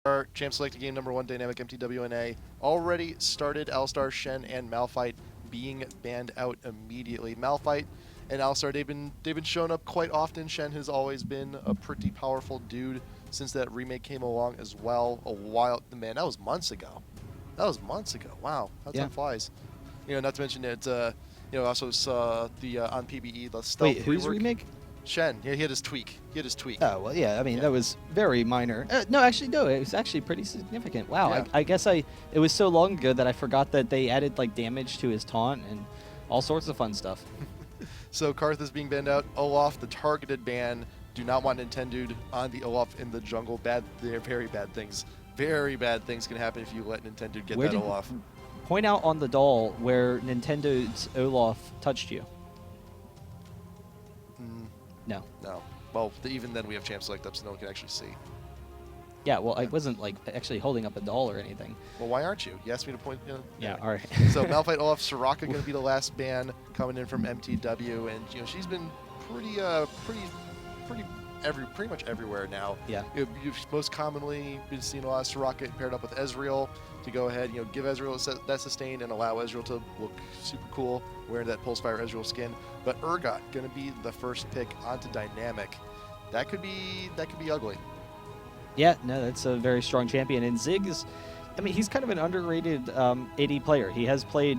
Our Champ Selected Game number 1, Dynamic mTw.NA, already started. Alistar, Shen, and Malphite being banned out immediately. Malphite and Alistar, they've been showing up quite often. Shen has always been a pretty powerful dude since that remake came along as well. A while, man, that was months ago. Wow, how time flies. Not to mention it. Also saw the on PBE the stealth. Wait, whose remake? Shen. Yeah, he had his tweak. Oh, well, yeah, I mean, that was very minor. No, it was actually pretty significant. Wow, Yeah. I guess it was so long ago that I forgot that they added, like, damage to his taunt and all sorts of fun stuff. So Karth is being banned out. Olaf, the targeted ban. Do not want Nintendo on the Olaf in the jungle. They're very bad things. Very bad things can happen if you let Nintendo get that Olaf. Point out on the doll where Nintendo's Olaf touched you. No. No. Well, even then we have Champ Select up so no one can actually see. Yeah, well, I wasn't, like, actually holding up a doll or anything. Well, why aren't you? You asked me to point... Yeah, all right. So Malphite, Olaf, Soraka going to be the last ban coming in from mTw, and she's been pretty much everywhere now. Yeah. You've most commonly been seeing a lot of Soraka paired up with Ezreal to go ahead, give Ezreal that sustain and allow Ezreal to look super cool wearing that Pulsefire Ezreal skin. But Urgot going to be the first pick onto Dynamic. That could be ugly. Yeah, no, that's a very strong champion. And Zig is, I mean, he's kind of an underrated AD player. He has played,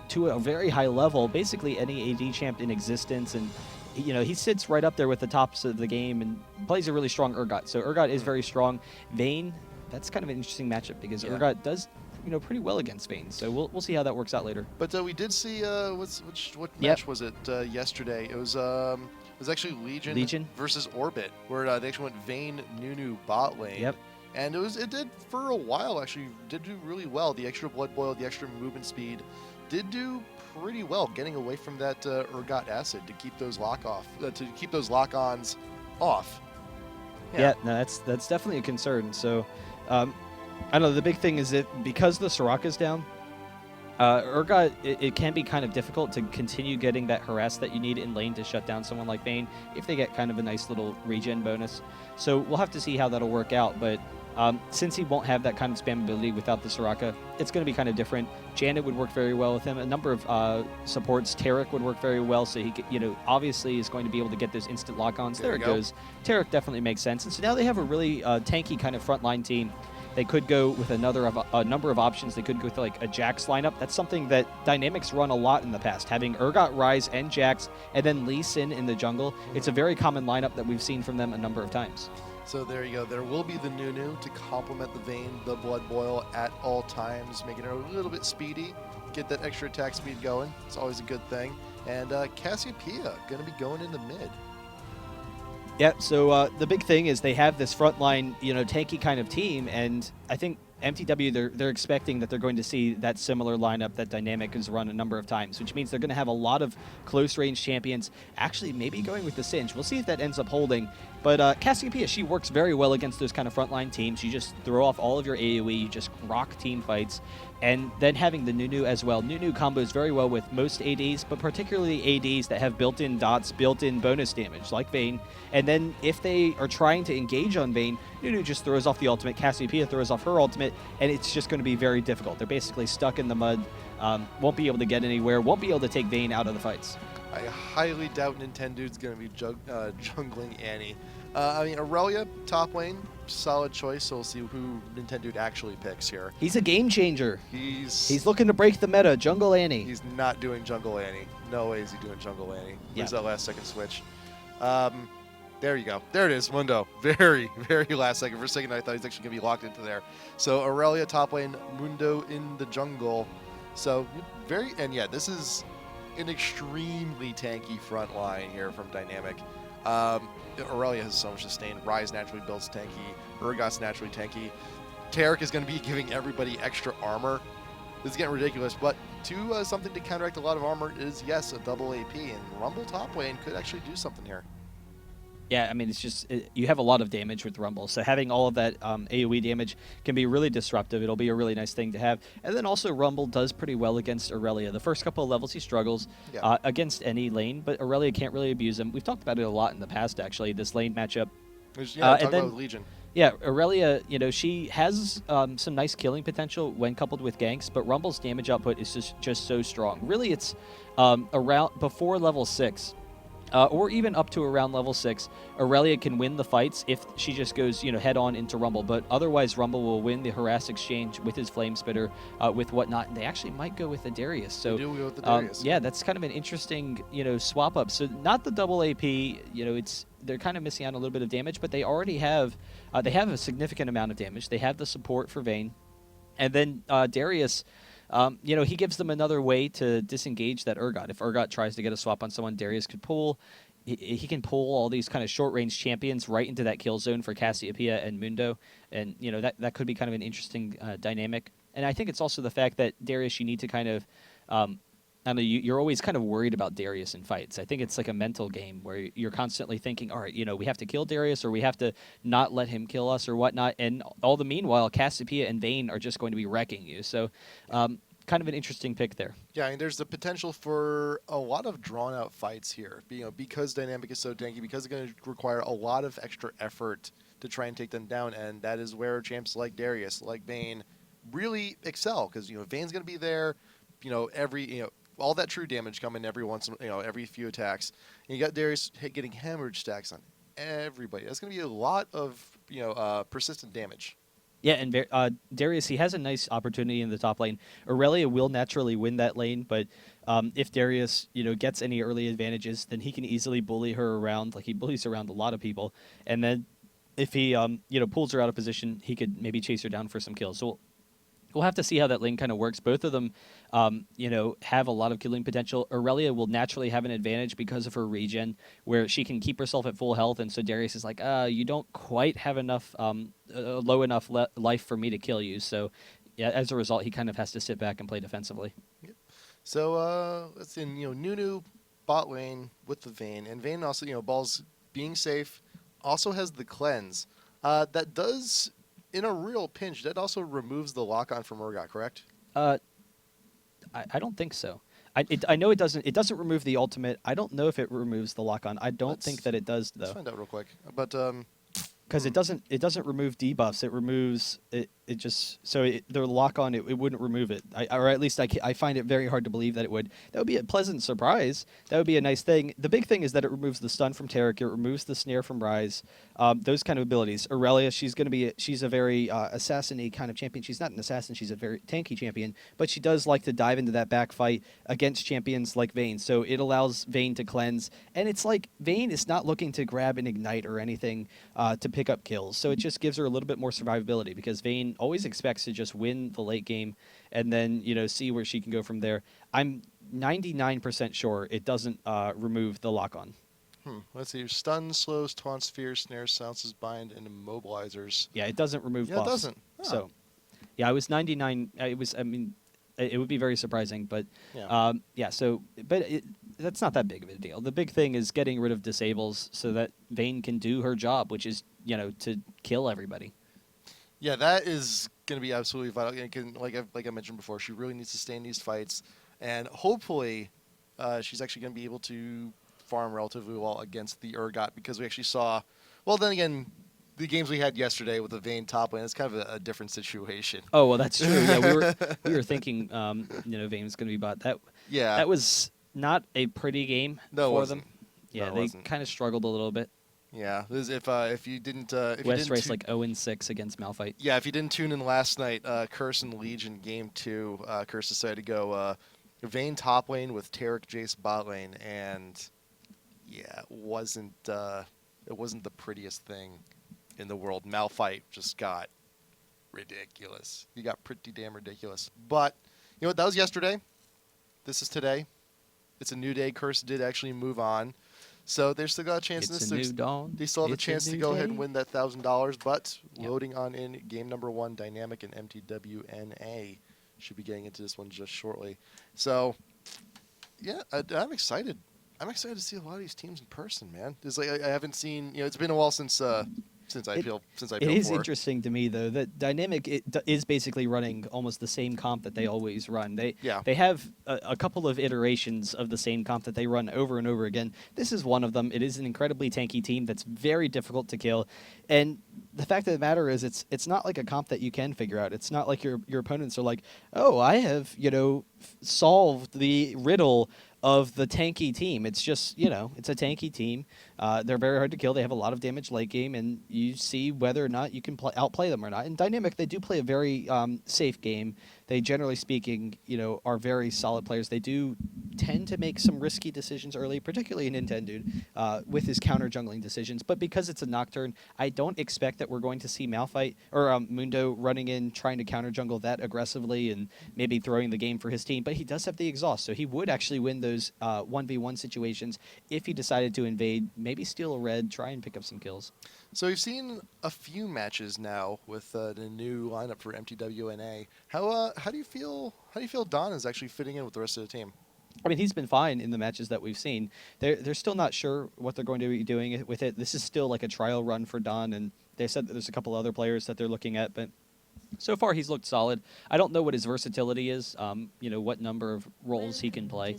to a very high level, basically any AD champ in existence. And, he sits right up there with the tops of the game and plays a really strong Urgot. So Urgot is very strong. Vayne, that's kind of an interesting matchup because Urgot does, pretty well against Vayne. So we'll see how that works out later. But we did see, what match was it yesterday? It was actually Legion versus Orbit, where they actually went Vayne, Nunu, bot lane. Yep. And it did for a while actually did do really well. The extra blood boil, the extra movement speed, did do pretty well, getting away from that Urgot acid to keep those lock-ons off. Yeah, no, that's definitely a concern. So, I don't know. The big thing is that because the Soraka's down, Urgot, it can be kind of difficult to continue getting that harass that you need in lane to shut down someone like Vayne if they get kind of a nice little regen bonus. So we'll have to see how that'll work out. But since he won't have that kind of spam ability without the Soraka, it's going to be kind of different. Janet would work very well with him. A number of supports, Taric would work very well. So he, obviously is going to be able to get those instant lock-ons. There it goes. Taric definitely makes sense. And so now they have a really tanky kind of frontline team. They could go with a number of options. They could go with like a Jax lineup. That's something that Dynamics run a lot in the past, having Urgot, Ryze, and Jax, and then Lee Sin in the jungle. It's a very common lineup that we've seen from them a number of times. So there you go. There will be the Nunu to complement the Vayne, the Blood Boil at all times, making it a little bit speedy. Get that extra attack speed going. It's always a good thing. And Cassiopeia going to be going into mid. Yeah, so the big thing is they have this frontline, tanky kind of team, and I think mTw, they're expecting that they're going to see that similar lineup that Dynamic has run a number of times, which means they're going to have a lot of close-range champions, actually maybe going with the Singe. We'll see if that ends up holding. But Cassiopeia, she works very well against those kind of frontline teams. You just throw off all of your AoE, you just rock team fights. And then having the Nunu as well. Nunu combos very well with most ADs, but particularly ADs that have built-in dots, built-in bonus damage, like Vayne. And then if they are trying to engage on Vayne, Nunu just throws off the ultimate, Cassiopeia throws off her ultimate, and it's just going to be very difficult. They're basically stuck in the mud, won't be able to get anywhere, won't be able to take Vayne out of the fights. I highly doubt Nintendo's going to be jungling Annie. Aurelia, top lane, solid choice, so we'll see who Nintendo actually picks here. He's a game changer. He's looking to break the meta, Jungle Annie. He's not doing Jungle Annie. No way is he doing Jungle Annie. Where's that last second switch? There you go. There it is, Mundo. Very, very last second. For a second, I thought he was actually going to be locked into there. So Aurelia, top lane, Mundo in the jungle. So this is an extremely tanky front line here from Dynamic. Aurelia has so much sustain. Ryze naturally builds tanky. Urgot's naturally tanky. Taric is going to be giving everybody extra armor. This is getting ridiculous, but something to counteract a lot of armor is, yes, a double AP, and Rumble top lane could actually do something here. Yeah, I mean, it's just, you have a lot of damage with Rumble, so having all of that AoE damage can be really disruptive. It'll be a really nice thing to have. And then also Rumble does pretty well against Aurelia. The first couple of levels he struggles against any lane, but Aurelia can't really abuse him. We've talked about it a lot in the past, actually, this lane matchup. Talk about Legion. Yeah, Aurelia, she has some nice killing potential when coupled with ganks, but Rumble's damage output is just so strong. Really, it's around before level 6. Or even up to around level 6, Aurelia can win the fights if she just goes, head on into Rumble. But otherwise, Rumble will win the harass exchange with his Flame Spitter, with whatnot. And they actually might go with the Darius. So they do go with the Darius. yeah, that's kind of an interesting, swap up. So not the double AP. They're kind of missing out on a little bit of damage, but they already have a significant amount of damage. They have the support for Vayne, and then Darius. He gives them another way to disengage that Urgot. If Urgot tries to get a swap on someone, Darius could pull. He can pull all these kind of short-range champions right into that kill zone for Cassiopeia and Mundo, and that could be kind of an interesting dynamic. And I think it's also the fact that Darius, you need to kind of, I know you're always kind of worried about Darius in fights. I think it's like a mental game where you're constantly thinking, all right, we have to kill Darius or we have to not let him kill us or whatnot. And all the meanwhile, Cassiopeia and Vayne are just going to be wrecking you. So kind of an interesting pick there. Yeah, I mean, there's the potential for a lot of drawn-out fights here. Because Dynamic is so tanky, because it's going to require a lot of extra effort to try and take them down, and that is where champs like Darius, like Vayne, really excel. Because Vayne's going to be there, all that true damage coming every few attacks. And you got Darius getting hemorrhage stacks on everybody. That's going to be a lot of persistent damage. Yeah, and Darius, he has a nice opportunity in the top lane. Aurelia will naturally win that lane, but if Darius, gets any early advantages, then he can easily bully her around. Like, he bullies around a lot of people. And then if he, pulls her out of position, he could maybe chase her down for some kills. So we'll have to see how that lane kind of works. Both of them, have a lot of killing potential. Aurelia will naturally have an advantage because of her regen, where she can keep herself at full health, and so Darius is like, you don't quite have enough, low enough life for me to kill you. So, yeah, as a result, he kind of has to sit back and play defensively. Yep. So let's see, Nunu bot lane with the Vayne, and Vayne also, Balls being safe, also has the cleanse. That does, in a real pinch, that also removes the lock-on from Urgot, correct? I don't think so. I know it doesn't. It doesn't remove the ultimate. I don't know if it removes the lock-on. I don't think that it does, though. Let's find out real quick. But because it doesn't remove debuffs. It removes it. It just their lock on it wouldn't remove it. Or at least I find it very hard to believe that it would. That would be a pleasant surprise. That would be a nice thing. The big thing is that it removes the stun from Taric. It removes the snare from Ryze. Those kind of abilities. Aurelia, she's a very assassin-y kind of champion. She's not an assassin. She's a very tanky champion, but she does like to dive into that back fight against champions like Vayne. So it allows Vayne to cleanse, and it's like Vayne is not looking to grab an ignite or anything to pick up kills. So it just gives her a little bit more survivability because Vayne always expects to just win the late game and then see where she can go from there. I'm 99% sure it doesn't remove the lock-on. Let's see. Stun, slows, taunts, fears, snares, silences, bind, and immobilizers. Yeah, it doesn't remove buffs. It doesn't. Oh. So, yeah, I was 99. It would be very surprising, but that's not that big of a deal. The big thing is getting rid of disables so that Vayne can do her job, which is to kill everybody. Yeah, that is going to be absolutely vital. Like I mentioned before, she really needs to stay in these fights, and hopefully, she's actually going to be able to farm relatively well against the Urgot, because we actually saw. Well, then again, the games we had yesterday with the Vayne top lane, it's kind of a different situation. Oh well, that's true. Yeah, we were thinking, Vayne's going to be bot. That was not a pretty game for them. Yeah, they kind of struggled a little bit. Yeah, if you didn't, West Race like 0-6 against Malphite. Yeah, if you didn't tune in last night, Curse and Legion game 2, Curse decided to go Vayne top lane with Taric Jace bot lane, and yeah, it wasn't the prettiest thing in the world. Malphite just got ridiculous. He got pretty damn ridiculous. But you know what? That was yesterday. This is today. It's a new day. Curse did actually move on. So they've still got a chance. It's a new dawn. They still have a chance to go ahead and win that $1,000. But Yep. loading on in game number 1, Dynamic and mTw.NA should be getting into this one just shortly. So yeah, I'm excited. I'm excited to see a lot of these teams in person, man. It's like I haven't seen. It's been a while since since IPL It is 4. interesting to me though that Dynamic is basically running almost the same comp that they always run. They have a couple of iterations of the same comp that they run over and over again. This is one of them. It is an incredibly tanky team that's very difficult to kill, and the fact of the matter is it's not like a comp that you can figure out. It's not like your opponents are like, oh, I have solved the riddle of the tanky team. It's just, it's a tanky team. They're very hard to kill. They have a lot of damage late game, and you see whether or not you can outplay them or not. In Dynamic, they do play a very safe game. They, generally speaking, are very solid players. They do tend to make some risky decisions early, particularly in Nintendo, with his counter jungling decisions. But because it's a Nocturne, I don't expect that we're going to see Malphite or Mundo running in, trying to counter jungle that aggressively and maybe throwing the game for his team. But he does have the exhaust, so he would actually win those 1v1 situations if he decided to invade, maybe steal a red, try and pick up some kills. So we've seen a few matches now with the new lineup for mTw.NA. How do you feel Don is actually fitting in with the rest of the team? I mean, he's been fine in the matches that we've seen. They're still not sure what they're going to be doing with it. This is still like a trial run for Don, and they said that there's a couple other players that they're looking at, but so far he's looked solid. I don't know what his versatility is, what number of roles he can play,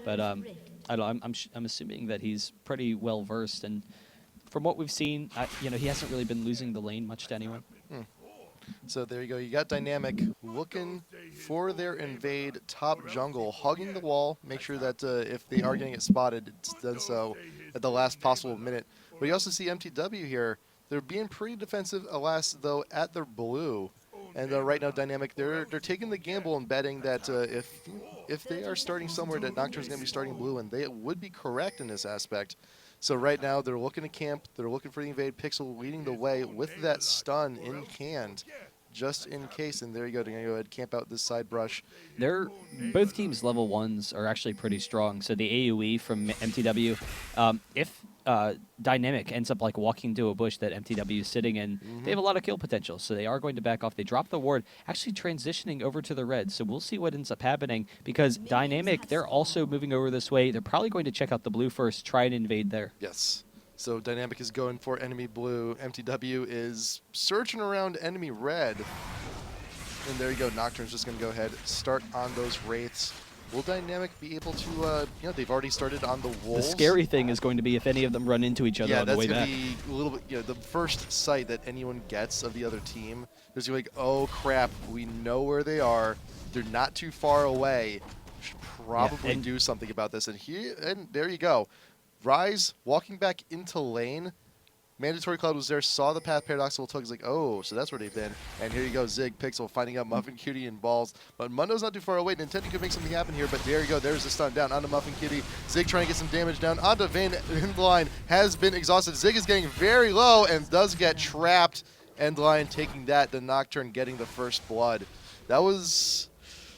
but I'm assuming that he's pretty well versed, and from what we've seen, he hasn't really been losing the lane much to anyone. So there you go. You got Dynamic looking for their invade top jungle, hugging the wall, make sure that if they are getting it spotted, it's done so at the last possible minute. But you also see mTw here. They're being pretty defensive, alas, though, at their blue. And right now, Dynamic, they're taking the gamble and betting that if they are starting somewhere, that Nocturne's going to be starting blue, and they would be correct in this aspect. So right now, they're looking to camp. They're looking for the invade. Pixel leading the way with that stun in hand, just in case. And there you go. They're going to go ahead and camp out this side brush. Both teams' level 1s are actually pretty strong. So the AoE from mTw, if Dynamic ends up like walking to a bush that mTw is sitting in, they have a lot of kill potential. So they are going to back off. They drop the ward, actually transitioning over to the red. So we'll see what ends up happening, because Dynamic, they're also moving over this way. They're probably going to check out the blue first, try and invade there. Yes. So Dynamic is going for enemy blue. mTw is searching around enemy red. And there you go. Nocturne's just going to go ahead, start on those wraiths. Will Dynamic be able to, they've already started on the wolves. The scary thing is going to be if any of them run into each other on the way back. Yeah, that's going to be a little bit, the first sight that anyone gets of the other team is going to be like, oh crap, we know where they are. They're not too far away. We should probably do something about this. And there you go. Rise walking back into lane. Mandatory Cloud was there, saw the path. Paradoxical Tug is like, oh, so that's where they've been. And here you go, Zig, Pixel finding out Muffin Cutie and Balls. But Mundo's not too far away. Nintendo could make something happen here, but there you go. There's the stun down onto Muffin Cutie. Zig trying to get some damage down onto Vayne. Endline has been exhausted. Zig is getting very low and does get trapped. Endline taking that. The Nocturne getting the first blood. That was...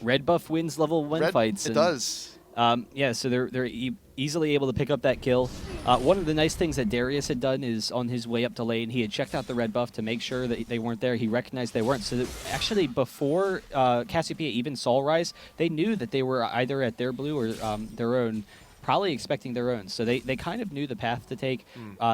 Red buff wins level 1 fights. It does. So they're easily able to pick up that kill. One of the nice things that Darius had done is on his way up to lane, he had checked out the red buff to make sure that they weren't there. He recognized they weren't. So that actually before Cassiopeia even saw Rise, they knew that they were either at their blue or their own, probably expecting their own. So they kind of knew the path to take.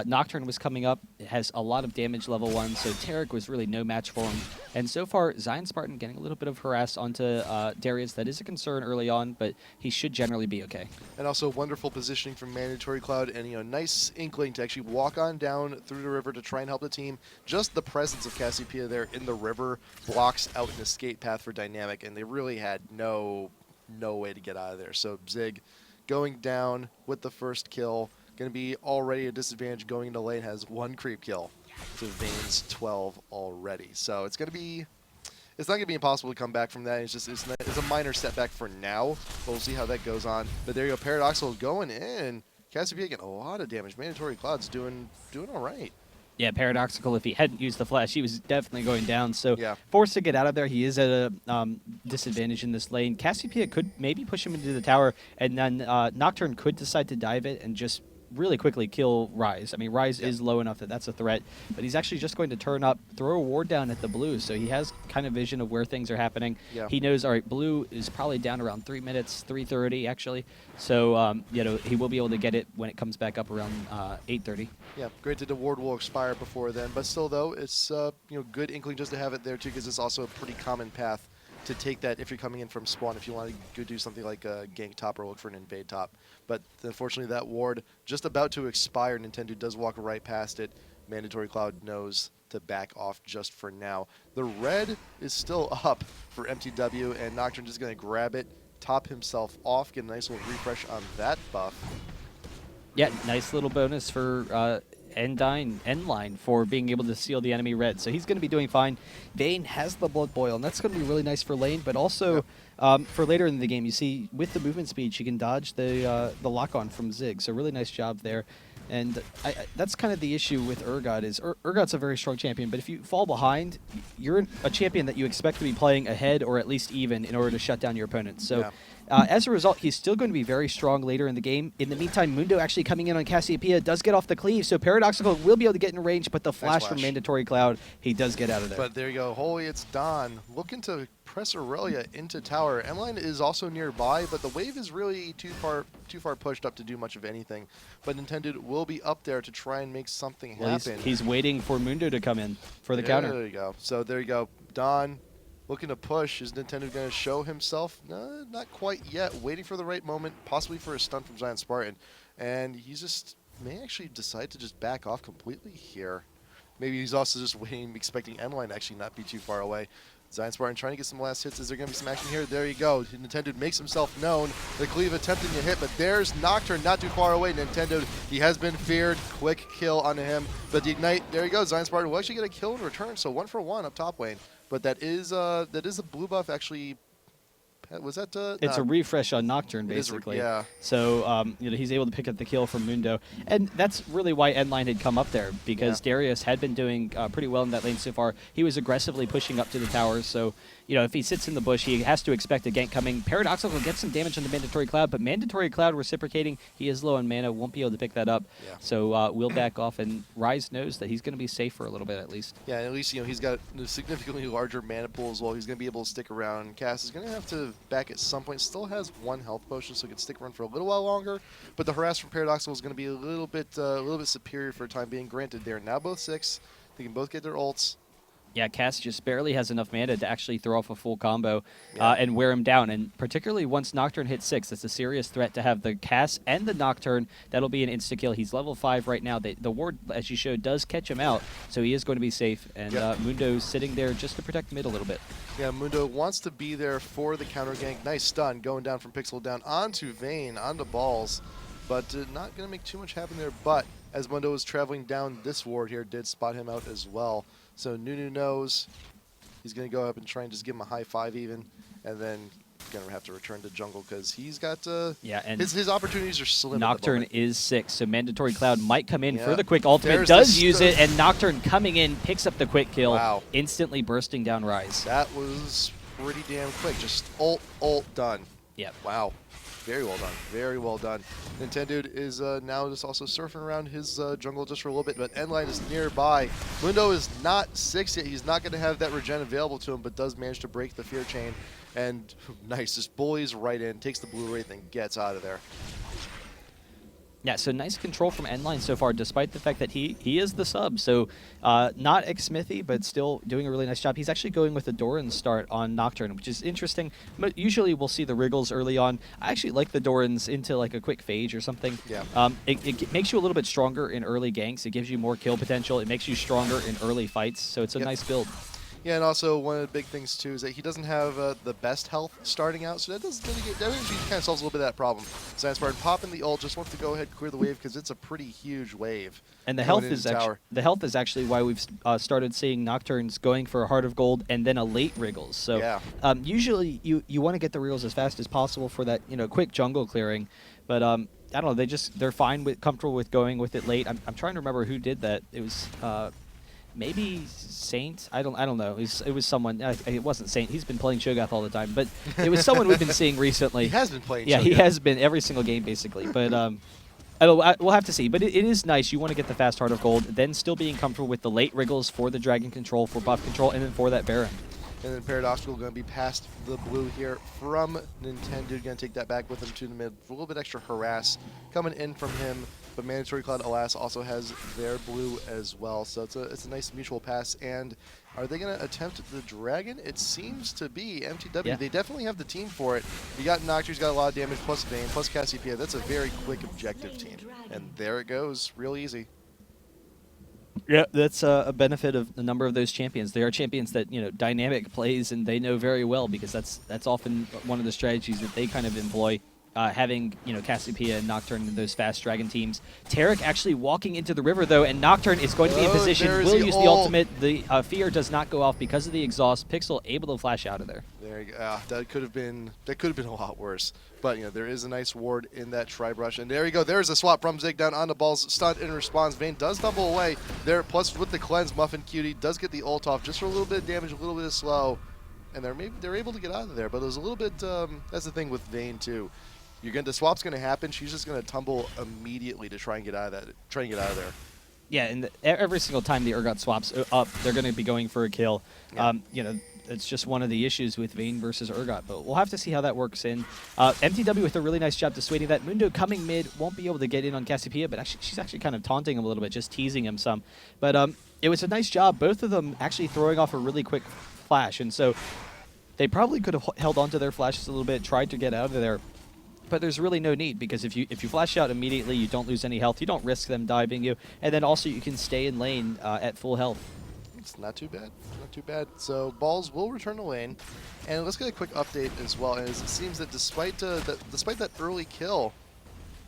Nocturne was coming up. It has a lot of damage level 1, so Tarek was really no match for him. And so far, Zion Spartan getting a little bit of harass onto Darius. That is a concern early on, but he should generally be okay. And also wonderful positioning from Mandatory Cloud, and nice inkling to actually walk on down through the river to try and help the team. Just the presence of Cassiopeia there in the river blocks out an escape path for Dynamic, and they really had no way to get out of there. So Zig going down with the first kill. Going to be already a disadvantage going into lane. Has 1 creep kill to Vayne's 12 already. So it's not going to be impossible to come back from that. It's a minor setback for now. But we'll see how that goes on. But there you go. Paradoxical going in. Cassiopeia getting a lot of damage. Mandatory Cloud's doing all right. Yeah, Paradoxical, if he hadn't used the flash, he was definitely going down. So yeah. Forced to get out of there. He is at a disadvantage in this lane. Cassiopeia could maybe push him into the tower, and then Nocturne could decide to dive it and just really quickly kill Rise. I mean, Rise is low enough that that's a threat, but he's actually just going to turn up, throw a ward down at the blue, so he has kind of vision of where things are happening. Yeah. He knows, all right, blue is probably down around 3 minutes, 3:30 actually, so you know, he will be able to get it when it comes back up around 8:30. Yeah, granted the ward will expire before then, but still though, it's you know, good inkling just to have it there too, because it's also a pretty common path to take that if you're coming in from spawn, if you want to go do something like a gank top or look for an invade top. But unfortunately that ward just about to expire. Nintendo does walk right past it. Mandatory Cloud knows to back off just for now. The red is still up for MTW, and Nocturne just going to grab it, top himself off, get a nice little refresh on that buff. Yeah, nice little bonus for Endline for being able to seal the enemy red. So he's going to be doing fine. Vayne has the Blood Boil, and that's going to be really nice for lane, but also for later in the game, you see with the movement speed, she can dodge the lock-on from Zig. So really nice job there. And that's kind of the issue with Urgot is Urgot's a very strong champion, but if you fall behind, you're a champion that you expect to be playing ahead or at least even in order to shut down your opponent. So as a result, he's still going to be very strong later in the game. In the meantime, Mundo actually coming in on Cassiopeia does get off the cleave, so Paradoxical will be able to get in range, but the flash from Mandatory Cloud, he does get out of there. But there you go. Holy, it's Don looking to press Aurelia into tower. M-Line is also nearby, but the wave is really too far pushed up to do much of anything. But Nintendo will be up there to try and make something happen. He's waiting for Mundo to come in for the counter. There you go. So there you go. Don looking to push. Is Nintendo going to show himself? No, not quite yet. Waiting for the right moment, possibly for a stun from Giant Spartan. And he's just may actually decide to just back off completely here. Maybe he's also just waiting, expecting M-Line to actually not be too far away. Giant Spartan trying to get some last hits. Is there going to be some action here? There you go. Nintendo makes himself known. The cleave attempting to hit, but there's Nocturne not too far away. Nintendo, he has been feared. Quick kill onto him. But the Ignite, there you go. Giant Spartan will actually get a kill in return. So 1 for 1 up top lane. But that is a blue buff actually. Was that? It's a refresh on Nocturne, basically. Yeah. So you know, he's able to pick up the kill from Mundo, and that's really why Endline had come up there, because Darius had been doing pretty well in that lane so far. He was aggressively pushing up to the towers, so you know, if he sits in the bush, he has to expect a gank coming. Paradoxical will get some damage on the Mandatory Cloud, but Mandatory Cloud reciprocating, he is low on mana, won't be able to pick that up. Yeah. So we'll back off, and Rise knows that he's going to be safe for a little bit at least. Yeah, at least, you know, he's got a significantly larger mana pool as well. He's going to be able to stick around. Cass is going to have to back at some point. Still has 1 health potion, so he can stick around for a little while longer. But the harass from Paradoxical is going to be a little bit superior for the time being. Granted, they're now both 6. They can both get their ults. Yeah, Cass just barely has enough mana to actually throw off a full combo and wear him down. And particularly once Nocturne hits 6, it's a serious threat to have the Cass and the Nocturne. That'll be an insta-kill. He's level 5 right now. The ward, as you showed, does catch him out, so he is going to be safe. And Mundo's sitting there just to protect mid a little bit. Yeah, Mundo wants to be there for the counter gank. Nice stun going down from Pixel down onto Vayne, onto balls. But not going to make too much happen there. But as Mundo was traveling down this ward here, did spot him out as well. So Nunu knows he's going to go up and try and just give him a high 5 even, and then going to have to return to jungle because he's got and his opportunities are slim. Nocturne is 6, so Mandatory Cloud might come in for the quick ultimate. Does use it, and Nocturne coming in picks up the quick kill, instantly bursting down Rise. That was pretty damn quick. Just ult, done. Yep. Wow. Very well done. Very well done. Nintendo is now just also surfing around his jungle just for a little bit, but Endline is nearby. Mundo is not 6 yet. He's not going to have that regen available to him, but does manage to break the fear chain. And nice, just bullies right in, takes the blue wraith, and gets out of there. Yeah, so nice control from Endline so far, despite the fact that he is the sub. So not ex-Smithy, but still doing a really nice job. He's actually going with the Doran start on Nocturne, which is interesting. But usually we'll see the Wriggles early on. I actually like the Dorans into like a quick phage or something. Yeah. It makes you a little bit stronger in early ganks. It gives you more kill potential. It makes you stronger in early fights. So it's a nice build. Yeah, and also one of the big things too is that he doesn't have the best health starting out, so that kind of solves a little bit of that problem. Giant Spartan popping the ult, just wants to go ahead and clear the wave because it's a pretty huge wave. And the health is actually why we've started seeing Nocturnes going for a Heart of Gold and then a late Wriggles. So usually you want to get the Wriggles as fast as possible for that quick jungle clearing, but I don't know, they're fine comfortable with going with it late. I'm trying to remember who did that. It was. Maybe Saint? I don't know. It was someone. It wasn't Saint. He's been playing Shogoth all the time, but it was someone we've been seeing recently. He has been playing. Yeah, Shogoth. he has been every single game basically. But We'll have to see, but it is nice. You want to get the fast Heart of Gold, then still being comfortable with the late wriggles for the Dragon control, for buff control, and then for that Baron. And then Paradoxical going to be past the blue here from Nintendo. Going to take that back with him to the mid. A little bit extra harass coming in from him. But Mandatory Cloud, alas, also has their blue as well. So it's a nice mutual pass. And are they going to attempt the Dragon? It seems to be mTw. Yeah. They definitely have the team for it. You got Nocturne, he's got a lot of damage, plus Vayne, plus Cassiopeia. That's a very quick objective team. And there it goes, real easy. Yeah, that's a benefit of a number of those champions. They are champions that, you know, Dynamic plays and they know very well, because that's often one of the strategies that they kind of employ. Having, you know, Cassiopeia and Nocturne in those fast Dragon teams. Tarek actually walking into the river, though, and Nocturne is going to be in position. Will use the ultimate. The fear does not go off because of the exhaust. Pixel able to flash out of there. There you go. That could have been a lot worse. But, you know, there is a nice ward in that Tri-Brush. And there you go. There's a swap from Zig down onto Balls. Stunned in response. Vayne does tumble away there. Plus, with the cleanse, Muffin Cutie does get the ult off just for a little bit of damage, a little bit of slow. And they're able to get out of there. But it was a little bit, that's the thing with Vayne, too. The swap's going to happen. She's just going to tumble immediately to try and get out of there. Yeah, and every single time the Urgot swaps up, they're going to be going for a kill. Yeah. You know, it's just one of the issues with Vayne versus Urgot, but we'll have to see how that works in. mTw with a really nice job dissuading that. Mundo coming mid, won't be able to get in on Cassiopeia, but she's actually kind of taunting him a little bit, just teasing him some. But it was a nice job, both of them actually throwing off a really quick flash, and so they probably could have held onto their flashes a little bit, tried to get out of there. But there's really no need, because if you flash out immediately, you don't lose any health. You don't risk them diving you, and then also you can stay in lane at full health. It's not too bad. Not too bad. So Balls will return to lane, and let's get a quick update as well. As it seems that despite that early kill,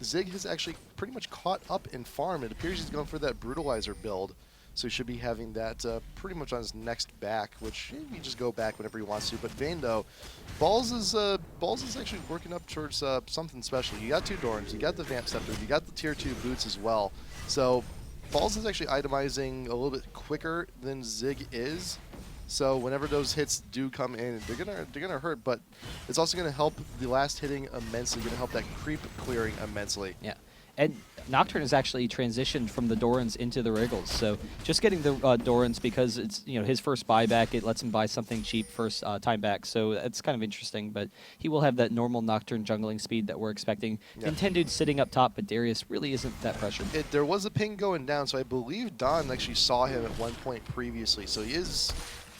Zig has actually pretty much caught up in farm. It appears he's going for that Brutalizer build. So he should be having that pretty much on his next back, which he can just go back whenever he wants to. But Vayne, though, Balls is actually working up towards something special. You got 2 Dorns, you got the Vamp Scepter, you got the Tier 2 boots as well. So Balls is actually itemizing a little bit quicker than Zig is. So whenever those hits do come in, they're gonna hurt. But it's also gonna help the last hitting immensely. Gonna help that creep clearing immensely. Yeah. And Nocturne has actually transitioned from the Dorans into the Wriggles, so just getting the Dorans, because it's, you know, his first buyback, it lets him buy something cheap first time back, so it's kind of interesting. But he will have that normal Nocturne jungling speed that we're expecting. Yeah. Nintendo's sitting up top, but Darius really isn't that pressured. There was a ping going down, so I believe Don actually saw him at one point previously, so he is,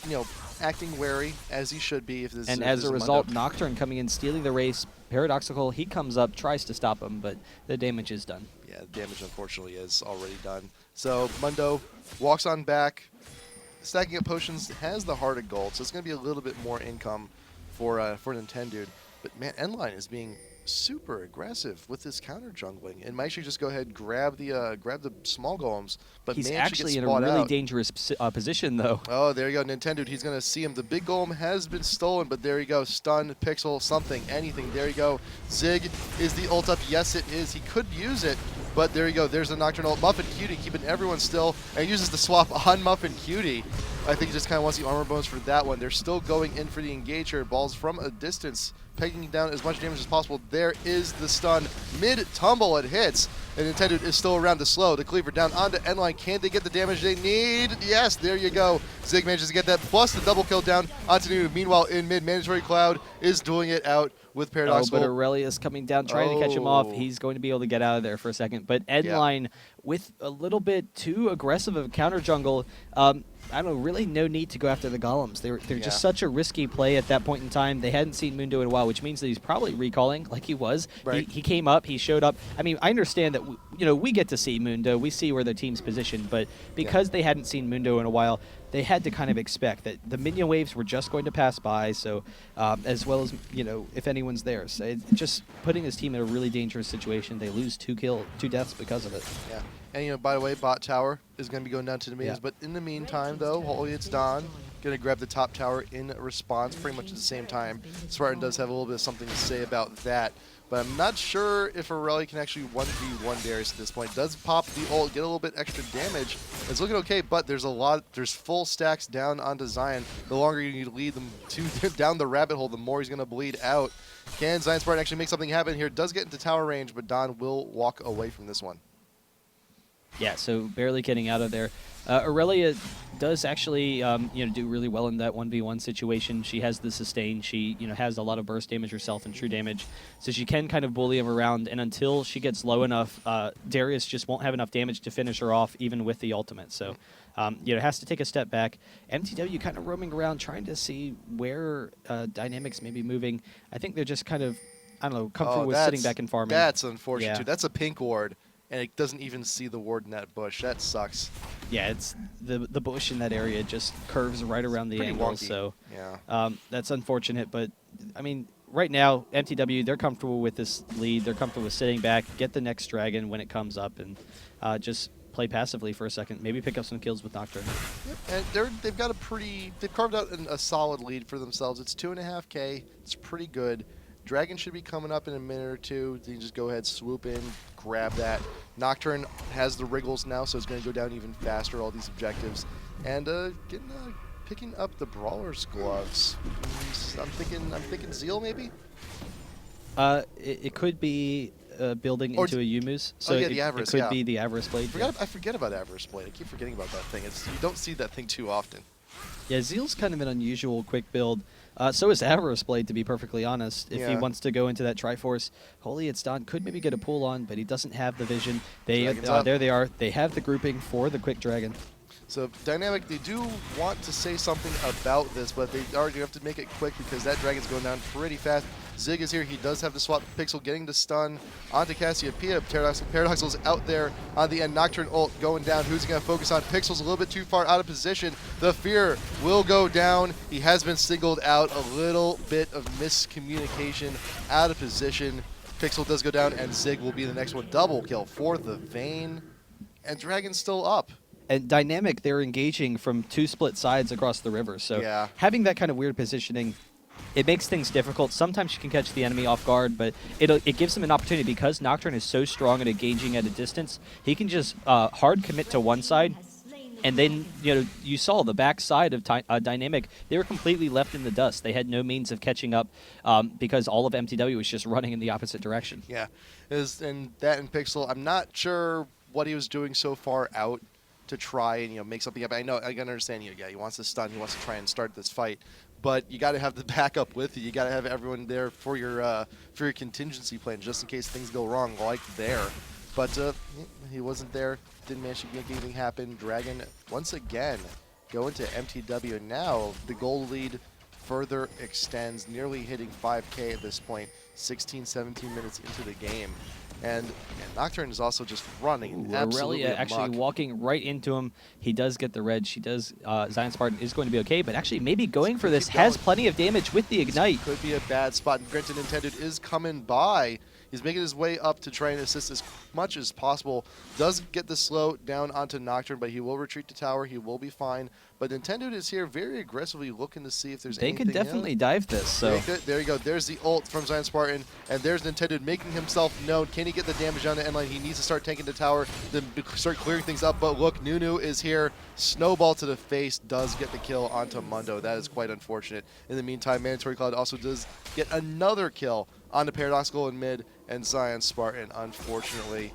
you know, acting wary as he should be. And as a result, Nocturne coming in, stealing the race. Paradoxical, he comes up, tries to stop him, but the damage is done. Yeah, the damage unfortunately is already done. So Mundo walks on back, stacking up potions, has the Heart of Gold, so it's going to be a little bit more income for Nintendo. But man, Endline is being super aggressive with this counter jungling, and might actually just go ahead and grab the small golems. But he's actually in a really dangerous position, though. Oh, there you go, Nintendo. He's gonna see him. The big golem has been stolen, but there you go. Stun, Pixel, something, anything. There you go. Zig is the ult up. Yes, it is. He could use it, but there you go. There's a Nocturne ult. Muffin Cutie keeping everyone still, and uses the swap on Muffin Cutie. I think he just kind of wants the armor bonus for that one. They're still going in for the engager. Balls from a distance, pegging down as much damage as possible. There is the stun. Mid-tumble it hits. And Nintendo is still around to slow. The cleaver down onto Endline. Can they get the damage they need? Yes, there you go. Zig manages to get that, plus the double kill down onto Nu. Meanwhile, in mid, Mandatory Cloud is doing it out with Paradoxical. Oh, but Aurelius coming down, trying to catch him off. He's going to be able to get out of there for a second. But Endline, with a little bit too aggressive of a counter jungle, I don't know, really no need to go after the golems. They're just such a risky play at that point in time. They hadn't seen Mundo in a while, which means that he's probably recalling like he was. Right. He came up, he showed up. I mean, I understand that we get to see Mundo, we see where the team's positioned, but because they hadn't seen Mundo in a while, they had to kind of expect that the minion waves were just going to pass by, so as well as, if anyone's there. So just putting this team in a really dangerous situation. They lose 2 deaths because of it. Yeah. And, you know, by the way, bot tower is going to be going down to the minions. Yeah. But in the meantime, though, holy, it's Don. Going to grab the top tower in response pretty much at the same time. Spartan does have a little bit of something to say about that. But I'm not sure if Aurelia can actually 1v1 Darius at this point. Does pop the ult, get a little bit extra damage. It's looking okay, but there's full stacks down onto Zion. The longer you need to lead them down the rabbit hole, the more he's going to bleed out. Can Zion Spartan actually make something happen here? Does get into tower range, but Don will walk away from this one. Yeah, so barely getting out of there. Aurelia does actually, do really well in that 1v1 situation. She has the sustain. She, has a lot of burst damage herself and true damage, so she can kind of bully him around. And until she gets low enough, Darius just won't have enough damage to finish her off, even with the ultimate. So, has to take a step back. mTw kind of roaming around, trying to see where Dynamics may be moving. I think they're just kind of, comfortable with sitting back and farming. That's unfortunate, yeah. too. That's a pink ward. And it doesn't even see the ward in that bush. That sucks. Yeah, it's the bush in that area just curves right around the angle. Wonky. So yeah, that's unfortunate. But I mean, right now mTw, they're comfortable with this lead. They're comfortable with sitting back, get the next dragon when it comes up, and just play passively for a second. Maybe pick up some kills with Nocturne. Yep. And they've got they've carved out a solid lead for themselves. It's 2.5K. It's pretty good. Dragon should be coming up in a minute or two. You just go ahead, swoop in, grab that. Nocturne has the wriggles now, so it's going to go down even faster, all these objectives. And picking up the Brawler's gloves. I'm thinking Zeal, maybe? It could be building into a Yumu's. So the Avarice, it could be the Avarice Blade. I forget about Avarice Blade. I keep forgetting about that thing. You don't see that thing too often. Yeah, Zeal's kind of an unusual quick build. So is Avarice Blade, to be perfectly honest. If he wants to go into that Triforce, Holy It's Don could maybe get a pull on, but he doesn't have the vision. There they are. They have the grouping for the quick dragon. So Dynamic, they do want to say something about this, but they are going to have to make it quick because that dragon's going down pretty fast. Zig is here. He does have the swap. Pixel getting the stun onto Cassiopeia. Paradoxal's out there on the end. Nocturne ult going down. Who's he going to focus on? Pixel's a little bit too far out of position. The fear will go down. He has been singled out. A little bit of miscommunication, out of position. Pixel does go down, and Zig will be the next one. Double kill for the Vayne. And Dragon's still up. And Dynamic, they're engaging from two split sides across the river. So having that kind of weird positioning, it makes things difficult. Sometimes you can catch the enemy off guard, but it gives him an opportunity because Nocturne is so strong at engaging at a distance. He can just hard commit to one side, and then you saw the back side of Dynamic. They were completely left in the dust. They had no means of catching up because all of mTw was just running in the opposite direction. Yeah, and Pixel, I'm not sure what he was doing so far out to try and make something up. I can understand he wants to stun, he wants to try and start this fight, but you got to have the backup with you. You got to have everyone there for your contingency plan just in case things go wrong, like there. But he wasn't there. Didn't manage to make anything happen. Dragon once again going to mTw. Now the goal lead further extends, nearly hitting 5K at this point. 16, 17 minutes into the game. And Nocturne is also just running absolutely Aurelia actually walking right into him. He does get the red. She does. Zion Spartan is going to be okay, but actually maybe going for this has plenty of damage with the Ignite. Could be a bad spot. And Granted, Intended is coming by. He's making his way up to try and assist as much as possible. Does get the slow down onto Nocturne, but he will retreat to tower. He will be fine. But Intended is here very aggressively looking to see if there's anything. They could definitely dive this. So there you go. There's the ult from Zion Spartan, and there's Intended making himself known. Can he get the damage on the end line? He needs to start tanking the tower, then start clearing things up. But look, Nunu is here. Snowball to the face does get the kill onto Mundo. That is quite unfortunate. In the meantime, Mandatory Cloud also does get another kill on the Paradoxical in mid, and Zion Spartan, unfortunately.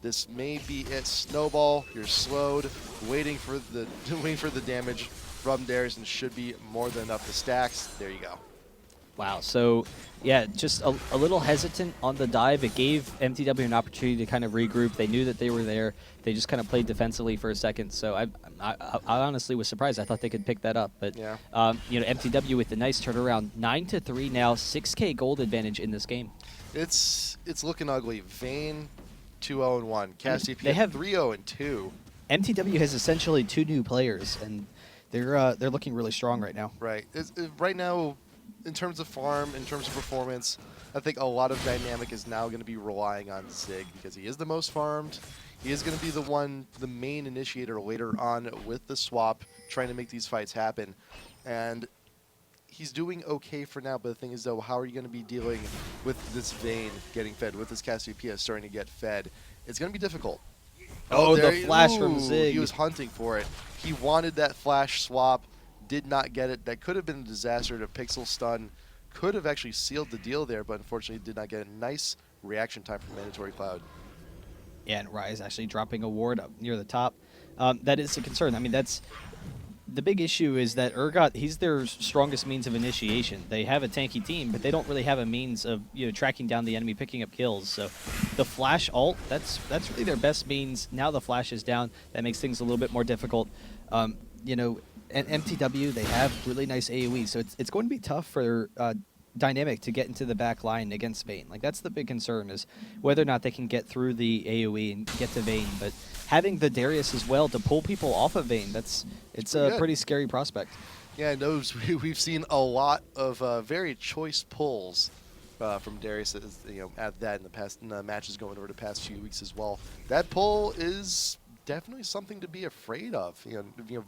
This may be it. Snowball, you're slowed, waiting for the damage from Darius, and should be more than enough. The stacks, there you go. Wow, so yeah, just a little hesitant on the dive. It gave mTw an opportunity to kind of regroup. They knew that they were there. They just kind of played defensively for a second. So I honestly was surprised. I thought they could pick that up. But mTw with the nice turnaround, 9-3 now, 6K gold advantage in this game. It's looking ugly. Vayne 2-0-1. Cassiopeia they have 3-0-2. mTw has essentially two new players, and they're looking really strong right now. Right. Right now, in terms of farm, in terms of performance, I think a lot of Dynamic is now going to be relying on Zig because he is the most farmed. He is going to be the main initiator later on with the swap, trying to make these fights happen. And he's doing okay for now, but the thing is, though, how are you going to be dealing with this Vayne getting fed, with this Cassiopeia starting to get fed? It's going to be difficult. Oh, the flash from Zig. He was hunting for it. He wanted that flash swap, did not get it. That could have been a disaster to pixel stun. Could have actually sealed the deal there, but unfortunately did not get a nice reaction time from Mandatory Cloud. Yeah, and Rise actually dropping a ward up near the top. That is a concern. I mean, that's the big issue is that Urgot, he's their strongest means of initiation. They have a tanky team, but they don't really have a means of tracking down the enemy, picking up kills. So the flash ult, that's really their best means. Now the flash is down. That makes things a little bit more difficult. And mTw, they have really nice AoE, so it's going to be tough for Dynamic to get into the back line against Vayne. Like, that's the big concern, is whether or not they can get through the AoE and get to Vayne. But having the Darius as well to pull people off of Vayne, it's a pretty scary prospect. Yeah, no, we've seen a lot of very choice pulls from Darius, at that in the matches going over the past few weeks as well. That pull is definitely something to be afraid of.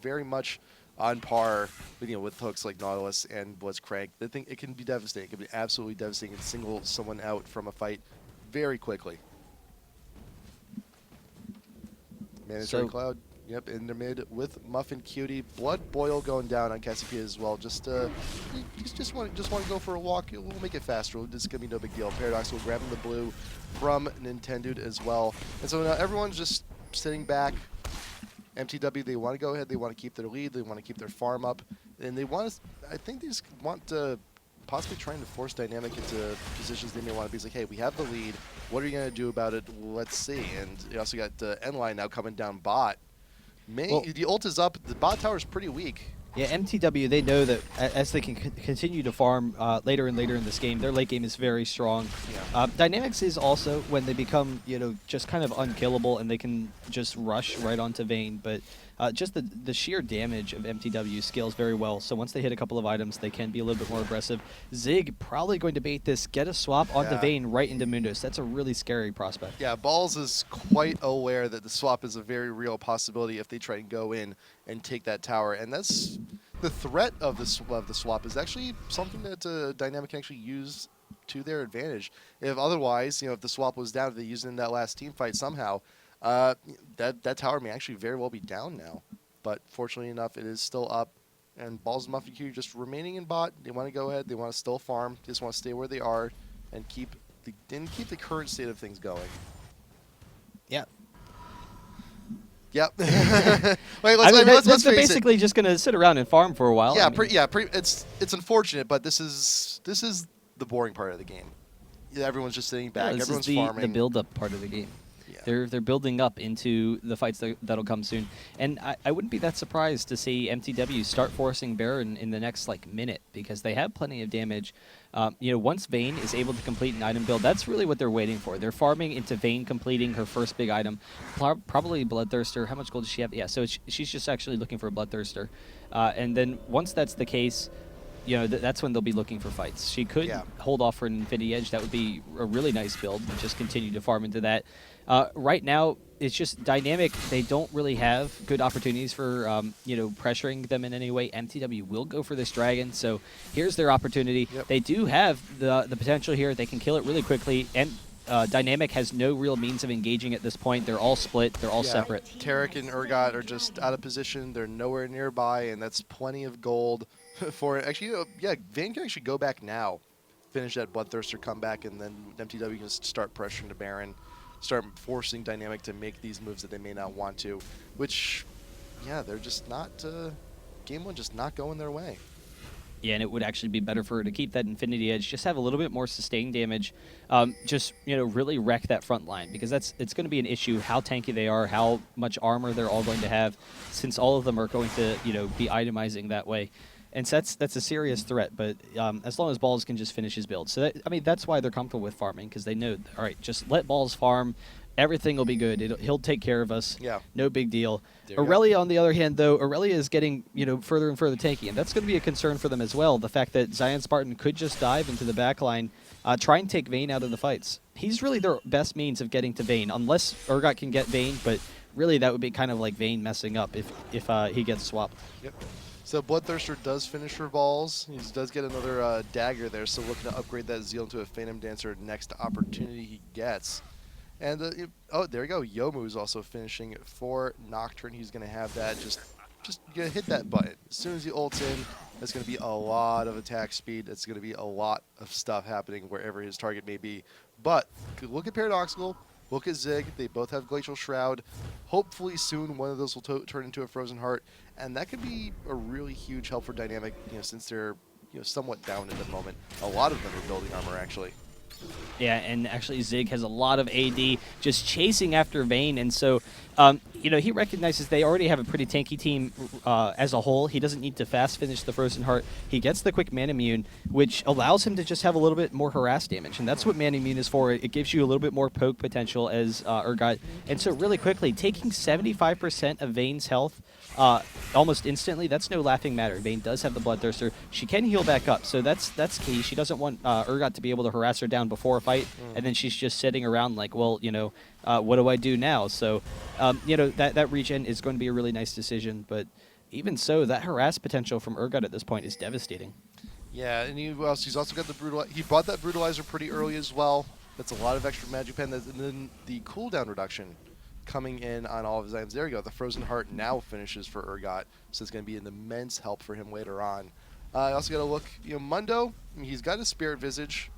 Very much on par with hooks like Nautilus and Blitzcrank. I think it can be devastating. It can be absolutely devastating and single someone out from a fight very quickly. Mandatory Cloud, yep, in the mid with Muffin Cutie. Blood Boil going down on Cassiopeia as well. Just want to go for a walk. We'll make it faster. This is gonna be no big deal. Paradox will grab the blue from Nintendo as well. And so now everyone's just sitting back. mTw, they want to go ahead. They want to keep their lead. They want to keep their farm up, and I think they just want to possibly trying to force Dynamic into positions they may want to be. It's like, hey, we have the lead. What are you going to do about it? Let's see. And you also got N-Line now coming down bot. The ult is up. The bot tower is pretty weak. Yeah, mTw, they know that as they can continue to farm later and later in this game, their late game is very strong. Yeah. Dynamics is also when they become, just kind of unkillable and they can just rush right onto Vayne. But just the sheer damage of mTw scales very well. So once they hit a couple of items, they can be a little bit more aggressive. Zig probably going to bait this, get a swap onto Vayne right into Mundus. That's a really scary prospect. Yeah, Balls is quite aware that the swap is a very real possibility if they try and go in and take that tower. And that's the threat of the swap is actually something that Dynamic can actually use to their advantage. If otherwise, if the swap was down, if they used it in that last team fight somehow, that tower may actually very well be down now. But fortunately enough, it is still up. And Balls and Muffin Q just remaining in bot. They want to go ahead. They want to still farm. They just want to stay where they are and keep the current state of things going. Yeah. Yep. Wait, let's they're basically just going to sit around and farm for a while. Yeah, it's unfortunate, but this is the boring part of the game. Yeah, everyone's just sitting back. Everyone's farming. The build-up part of the game. Yeah. They're building up into the fights that'll come soon. And I wouldn't be that surprised to see mTw start forcing Baron in the next minute, because they have plenty of damage. Once Vayne is able to complete an item build, that's really what they're waiting for. They're farming into Vayne completing her first big item, probably Bloodthirster. How much gold does she have? Yeah, so she's just actually looking for a Bloodthirster. And then once that's the case, that's when they'll be looking for fights. She could hold off for an Infinity Edge. That would be a really nice build, and just continue to farm into that. Right now, it's just Dynamic. They don't really have good opportunities for, pressuring them in any way. mTw will go for this dragon, so here's their opportunity. Yep. They do have the potential here. They can kill it really quickly, and Dynamic has no real means of engaging at this point. They're all split. They're all separate. Tarek and Urgot are just out of position. They're nowhere nearby, and that's plenty of gold for it. Actually, Vayne can actually go back now, finish that Bloodthirster comeback, and then mTw can start pressuring the Baron, start forcing Dynamic to make these moves that they may not want to, which, they're just not, game one just not going their way. Yeah, and it would actually be better for her to keep that Infinity Edge, just have a little bit more sustained damage, really wreck that front line, because it's going to be an issue how tanky they are, how much armor they're all going to have, since all of them are going to, be itemizing that way. And so that's a serious threat, but as long as Balls can just finish his build. So, that's why they're comfortable with farming, because they know, all right, just let Balls farm, everything will be good. He'll take care of us. Yeah. No big deal. There you go. Aurelia, on the other hand, though, Aurelia is getting further and further tanky, and that's going to be a concern for them as well. The fact that Zion Spartan could just dive into the back line, try and take Vayne out of the fights. He's really their best means of getting to Vayne, unless Urgot can get Vayne, but really that would be kind of like Vayne messing up if he gets swapped. Yep. So Bloodthirster does finish for balls. He does get another dagger there, so looking to upgrade that Zeal into a Phantom Dancer next opportunity he gets. And oh, there you go. Yomu's also finishing for Nocturne. He's going to have that. Just gonna hit that button. As soon as he ults in, that's going to be a lot of attack speed. It's going to be a lot of stuff happening wherever his target may be. But look at Paradoxical. Look at Zig. They both have Glacial Shroud. Hopefully soon one of those will turn into a Frozen Heart. And that could be a really huge help for Dynamic, since they're somewhat down at the moment. A lot of them are building armor, actually. Yeah, and actually Zig has a lot of AD just chasing after Vayne, and so he recognizes they already have a pretty tanky team as a whole. He doesn't need to fast finish the Frozen Heart. He gets the quick Man Immune, which allows him to just have a little bit more harass damage, and that's what Man Immune is for. It gives you a little bit more poke potential as Urgot. And so really quickly, taking 75% of Vayne's health almost instantly, that's no laughing matter. Vayne does have the Bloodthirster. She can heal back up, so that's key. She doesn't want Urgot to be able to harass her down before a fight, and then she's just sitting around like, well, what do I do now? So, that regen is going to be a really nice decision, but even so, that harass potential from Urgot at this point is devastating. Yeah, and he's also got the Brutalizer. He bought that Brutalizer pretty early as well. That's a lot of extra Magic Pen. And then the cooldown reduction coming in on all of his items. There you go. The Frozen Heart now finishes for Urgot, so it's going to be an immense help for him later on. I also got to look, Mundo, he's got a Spirit Visage.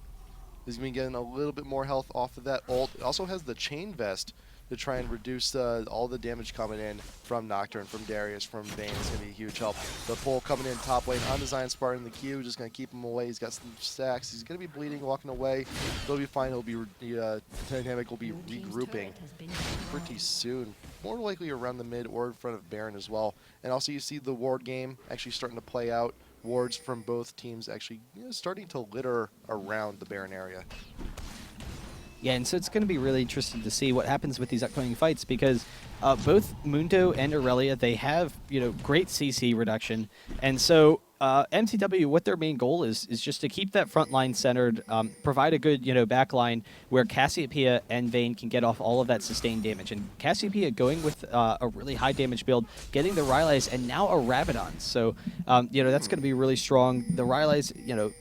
He's going to be getting a little bit more health off of that ult. It also has the Chain Vest to try and reduce all the damage coming in from Nocturne, from Darius, from Vayne. It's going to be a huge help. The pull coming in top lane on the Zion Spartan. The Q just going to keep him away. He's got some stacks. He's going to be bleeding, walking away. He'll be fine. He'll be Dynamic will be regrouping pretty soon. More likely around the mid or in front of Baron as well. And also you see the ward game actually starting to play out. Wards from both teams actually starting to litter around the Baron area. Yeah, and so it's going to be really interesting to see what happens with these upcoming fights, because both Mundo and Aurelia, they have great CC reduction, and so mTw, what their main goal is just to keep that front line centered, provide a good back line where Cassiopeia and Vayne can get off all of that sustained damage. And Cassiopeia going with a really high damage build, getting the Rylai's and now a Rabadon. So that's going to be really strong. The Rylai's,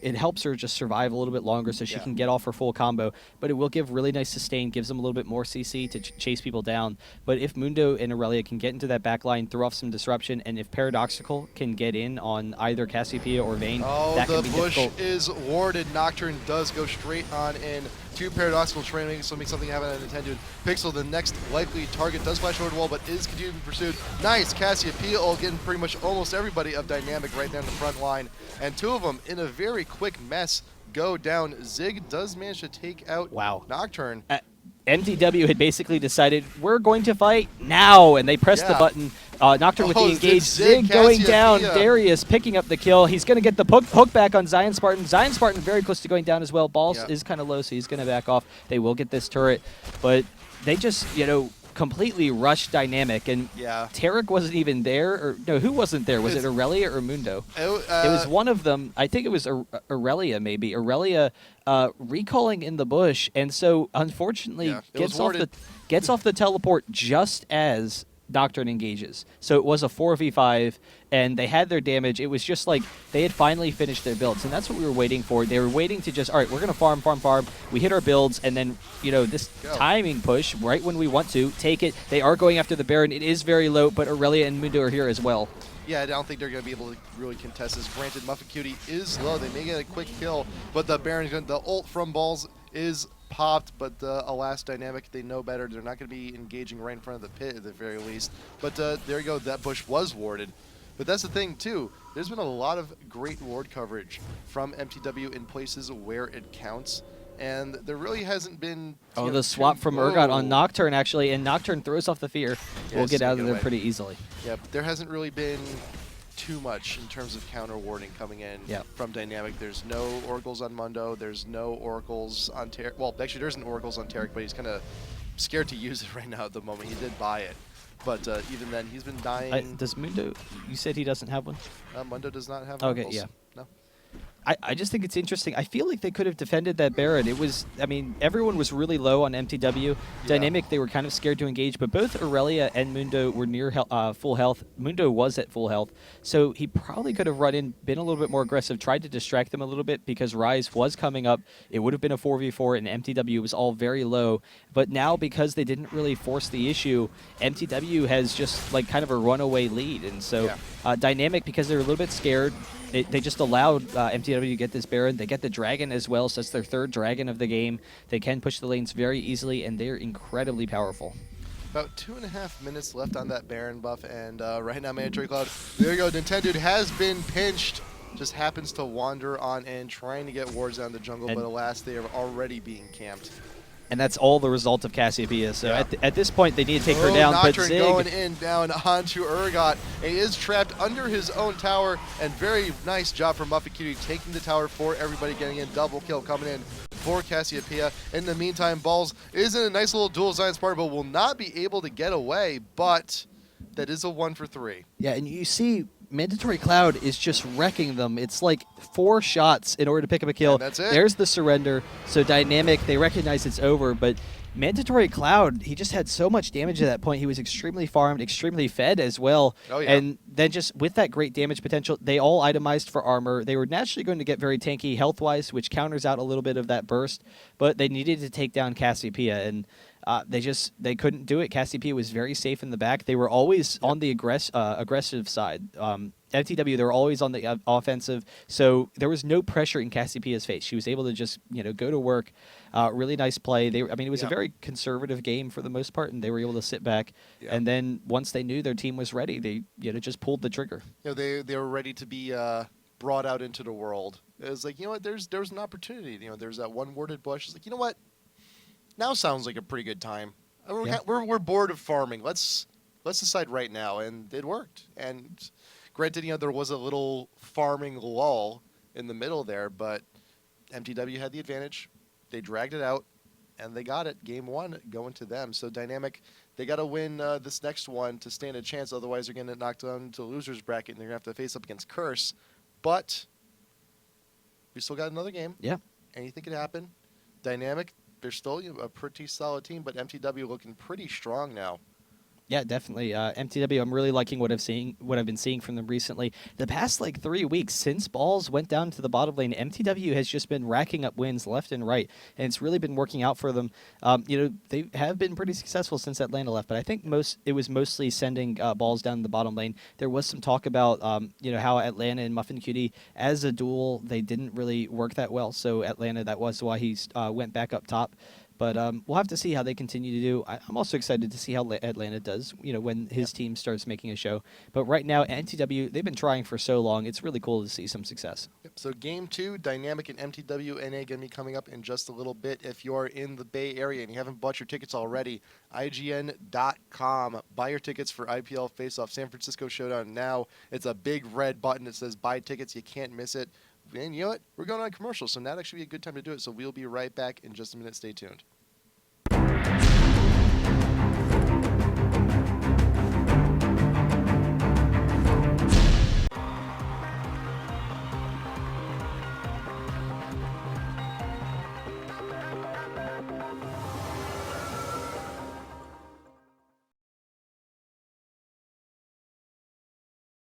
it helps her just survive a little bit longer so she can get off her full combo, but it will give really nice sustain, gives them a little bit more CC to chase people down. But if Mundo and Aurelia can get into that back line, throw off some disruption, and if Paradoxical can get in on either Cassiopeia or Vayne, that can be bush difficult. is warded. Nocturne does go straight on in to Paradoxical training, so make something happen unintended. Pixel, the next likely target, does flash over the wall, but is continuing pursued. Nice, Cassiopeia getting pretty much almost everybody of Dynamic right there in the front line, and two of them in a very quick mess go down. Zig does manage to take out Nocturne. mTw had basically decided, we're going to fight now, and they pressed the button. Nocturne with the engage, Zig going down, Darius picking up the kill. He's going to get the hook back on Zion Spartan. Zion Spartan very close to going down as well. Balls is kind of low, so he's going to back off. They will get this turret, but they just, completely rushed Dynamic, and Tarek wasn't even there, or no, who wasn't there? Was it Aurelia or Mundo? It was one of them. I think it was Aurelia, maybe. Aurelia recalling in the bush, and so unfortunately gets off the teleport just as Nocturne engages. So it was a 4v5, and they had their damage. It was just like they had finally finished their builds, and that's what we were waiting for. They were waiting to just, all right, we're going to farm. We hit our builds, and then, this timing push, right when we want to, take it. They are going after the Baron. It is very low, but Aurelia and Mundo are here as well. Yeah, I don't think they're going to be able to really contest this. Granted, Muffin Cutie is low. They may get a quick kill, but the Baron's going to, the ult from Balls is popped, but alas, Dynamic, they know better. They're not going to be engaging right in front of the pit at the very least. But there you go, that bush was warded. But that's the thing, too. There's been a lot of great ward coverage from mTw in places where it counts. And there really hasn't been... the swap from Urgot on Nocturne, actually, and Nocturne throws off the fear. We'll get out of there pretty easily. Yeah, there hasn't really been too much in terms of counter warding coming in from Dynamic. There's no oracles on Mundo. There's no oracles on Tarek. Well, actually, there's an oracles on Tarek, but he's kind of scared to use it right now at the moment. He did buy it, but even then, he's been dying. Does Mundo? You said he doesn't have one. Mundo does not have. Okay, Rumbles. yeah. No. I just think it's interesting. I feel like they could have defended that Baron. It was, I mean, everyone was really low on mTw. Yeah. Dynamic, they were kind of scared to engage, but both Aurelia and Mundo were near full health. Mundo was at full health, so he probably could have run in, been a little bit more aggressive, tried to distract them a little bit because Rise was coming up. It would have been a 4v4, and mTw was all very low. But now, because they didn't really force the issue, mTw has just like kind of a runaway lead, and so Dynamic, because they were a little bit scared, they just allowed mTw to get this Baron. They get the Dragon as well, so that's their third Dragon of the game. They can push the lanes very easily, and they're incredibly powerful. About 2.5 minutes left on that Baron buff, and right now, Mandatory Cloud, there you go, Nintendo has been pinched. Just happens to wander on in, trying to get wards down the jungle, but alas, they are already being camped. And that's all the result of Cassiopeia. So at this point, they need to take her down. Nocturne but Zig going in down onto Urgot. He is trapped under his own tower, and very nice job from mTw taking the tower for everybody, getting in. Double kill coming in for Cassiopeia. In the meantime, Balls is in a nice little dual science party, but will not be able to get away. But that is a 1 for 3. Yeah, and you see Mandatory Cloud is just wrecking them. It's like 4 shots in order to pick up a kill. And that's it. There's the surrender. So Dynamic, they recognize it's over, but Mandatory Cloud, he just had so much damage at that point. He was extremely farmed, extremely fed as well. Oh, yeah. And then just with that great damage potential, they all itemized for armor. They were naturally going to get very tanky health-wise, which counters out a little bit of that burst, but they needed to take down Cassiopeia, and they couldn't do it. Cassiopeia was very safe in the back. They were always on the aggressive side. mTw, they were always on the offensive, so there was no pressure in Cassiopeia's face. She was able to just go to work. Really nice play. It was a very conservative game for the most part, and they were able to sit back. Yeah. And then once they knew their team was ready, they just pulled the trigger. They were ready to be brought out into the world. It was like, there's an opportunity. There's that one worded bush. It's like, you know what? Now sounds like a pretty good time. We're bored of farming. Let's decide right now, and it worked. And granted, there was a little farming lull in the middle there, but mTw had the advantage. They dragged it out, and they got it. Game 1 going to them. So Dynamic, they got to win this next one to stand a chance. Otherwise, they're going to get knocked down to the losers bracket, and they're going to have to face up against Curse. But we still got another game. Yeah. Anything could happen. Dynamic, they're still a pretty solid team, but mTw looking pretty strong now. Yeah, definitely. mTw, I'm really liking what I've been seeing from them recently. The past 3 weeks since Balls went down to the bottom lane, mTw has just been racking up wins left and right, and it's really been working out for them. They have been pretty successful since Atlanta left, but I think it was mostly sending Balls down the bottom lane. There was some talk about how Atlanta and Muffin Cutie as a duel, they didn't really work that well. So Atlanta, that was why he went back up top. But we'll have to see how they continue to do. I'm also excited to see how Atlanta does, when his team starts making a show. But right now, mTw, they've been trying for so long. It's really cool to see some success. Yep. So Game 2, Dynamic and mTw.NA going to be coming up in just a little bit. If you're in the Bay Area and you haven't bought your tickets already, IGN.com. Buy your tickets for IPL Face Off San Francisco Showdown now. It's a big red button that says buy tickets. You can't miss it. And you know what? We're going on commercial, so now would actually be a good time to do it. So we'll be right back in just a minute. Stay tuned.